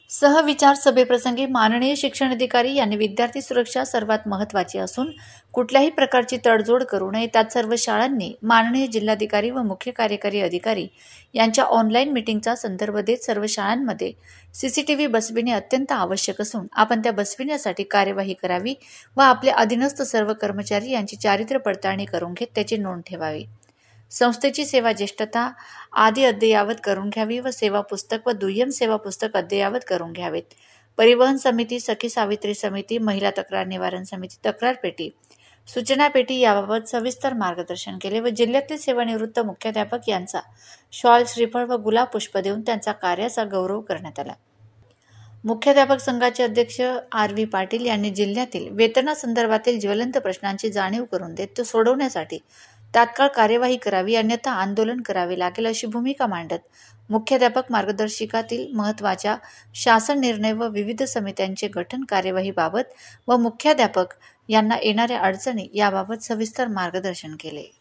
सहविचार सभेप्रसंगी माननीय शिक्षण अधिकारी यांनी विद्यार्थी सुरक्षा सर्वात महत्त्वाची असून कुठल्याही प्रकारची तडजोड करू नये, त्यात सर्व शाळांनी माननीय जिल्हाधिकारी व मुख्य कार्यकारी अधिकारी यांच्या ऑनलाईन मीटिंगचा संदर्भ देत सर्व शाळांमध्ये CCTV बसविणे अत्यंत आवश्यक असून आपण त्या बसविण्यासाठी कार्यवाही करावी व आपल्या अधीनस्थ सर्व कर्मचारी यांची चारित्र्य पडताळणी करून घेत त्याची नोंद ठेवावी. संस्थेची सेवा ज्येष्ठता आदी अद्ययावत करून घ्यावी व सेवा पुस्तक व दुय्यम सेवा पुस्तक अद्ययावत करून घ्यावेत. परिवहन समिती, सखी सावित्री समिती, महिला तक्रार निवारण समिती, तक्रार पेटी, सूचना पेटी याबाबत सविस्तर मार्गदर्शन केले व जिल्ह्यातील सेवानिवृत्त मुख्याध्यापक यांचा शॉल, श्रीफळ व गुलाब पुष्प देऊन त्यांचा कार्याचा गौरव करण्यात आला. मुख्याध्यापक संघाचे अध्यक्ष RV पाटील यांनी जिल्ह्यातील वेतनासंदर्भातील ज्वलंत प्रश्नांची जाणीव करून देत तो सोडवण्यासाठी तात्काळ कार्यवाही करावी, अन्यथा आंदोलन करावे लागेल अशी भूमिका मांडत मुख्याध्यापक मार्गदर्शिकातील महत्त्वाच्या शासन निर्णय व विविध समित्यांचे गठन कार्यवाहीबाबत व मुख्याध्यापक यांना येणाऱ्या अडचणी याबाबत सविस्तर मार्गदर्शन केले.